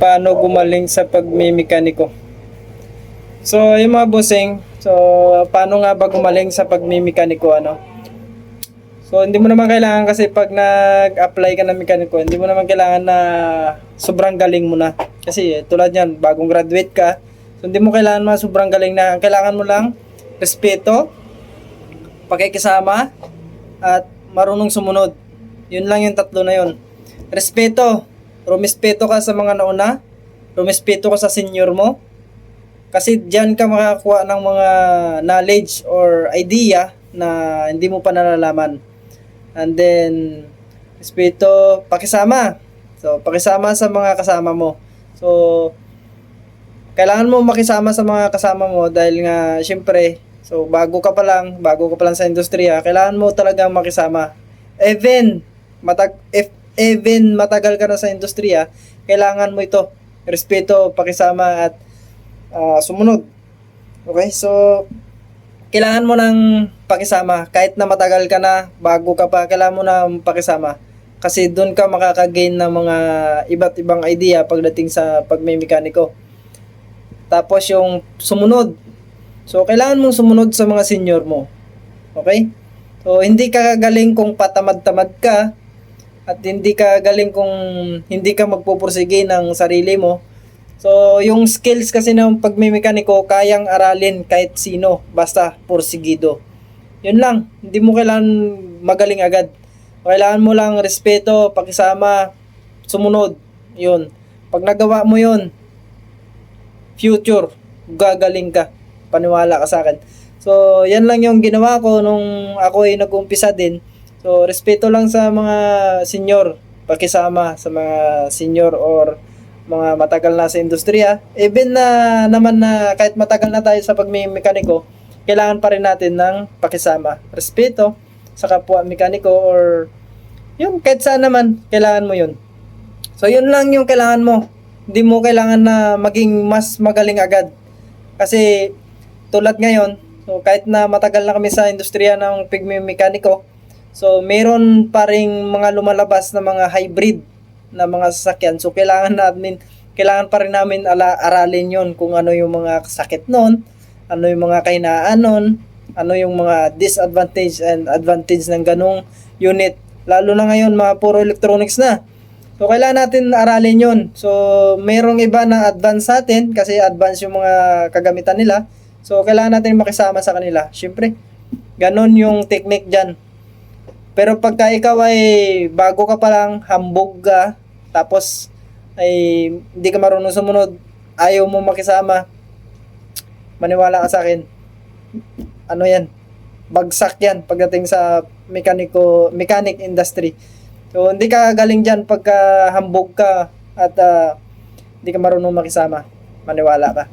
paano gumaling sa pagmimekaniko. So, yung mga bossing, so, paano nga ba gumaling sa pagmimekaniko, ano? So, hindi mo naman kailangan kasi pag nag-apply ka ng mekaniko, hindi mo naman kailangan na sobrang galing mo na. Kasi tulad yan, bagong graduate ka, so hindi mo kailangan na sobrang galing na. Ang kailangan mo lang, respeto, pakikisama, at marunong sumunod. Yun lang yung tatlo na yun. Respeto. Rumispeto ka sa mga nauna. Rumispeto ka sa senior mo. Kasi diyan ka makakakuha ng mga knowledge or idea na hindi mo pa nalalaman. And then, respeto, pakisama. So, pakisama sa mga kasama mo. So, kailangan mo makisama sa mga kasama mo dahil nga, syempre, so, bago ka pa lang sa industriya, kailangan mo talagang makisama. Even matagal ka na sa industriya, kailangan mo ito, respeto, pakisama, at sumunod. Okay, so, kailangan mo ng pakisama. Kahit na matagal ka na, bago ka pa, kailangan mo na pakisama. Kasi doon ka makaka-gain ng mga iba't ibang idea pagdating sa pagmimekaniko. Tapos yung sumunod. So, kailangan mong sumunod sa mga senior mo. Okay? So, hindi ka galing kung patamad-tamad ka at hindi ka galing kung hindi ka magpupursige ng sarili mo. So, yung skills kasi ng pagmimekaniko, kayang aralin kahit sino, basta porsigido. Yun lang, hindi mo kailangan magaling agad. Kailangan mo lang respeto, pakisama, sumunod. Yun. Pag nagawa mo yun, future, gagaling ka. Paniwala ka sa akin. So, yan lang yung ginawa ko nung ako ay nag-umpisa din. So, respeto lang sa mga senior, pakisama sa mga senior or mga matagal na sa industriya. Even na naman na kahit matagal na tayo sa pagmimekaniko, kailangan pa rin natin ng pakisama, respeto sa kapwa mekaniko or yun, kahit saan naman, kailangan mo yun. So, yun lang yung kailangan mo. Hindi mo kailangan na maging mas magaling agad. Kasi, tulad ngayon, so kahit na matagal na kami sa industriya ng pagmimekaniko, so meron pa ring mga lumalabas na mga hybrid na mga sasakyan. So, kailangan pa rin namin aralin yon kung ano yung mga sakit nun, ano yung mga kahinaan nun, ano yung mga disadvantage and advantage ng ganong unit. Lalo na ngayon, mga puro electronics na. So, kailangan natin aralin yon. So, mayroong iba na advance sa atin kasi advance yung mga kagamitan nila. So, kailangan natin makisama sa kanila. Siyempre, ganon yung technique dyan. Pero pagka ikaw ay bago ka pa lang, hambog ka, tapos ay hindi ka marunong sumunod, ayaw mo makisama, maniwala ka sa akin, ano yan, bagsak yan pagdating sa mechanic industry. So, hindi ka galing dyan pagka hambog ka at hindi ka marunong makisama, maniwala ka.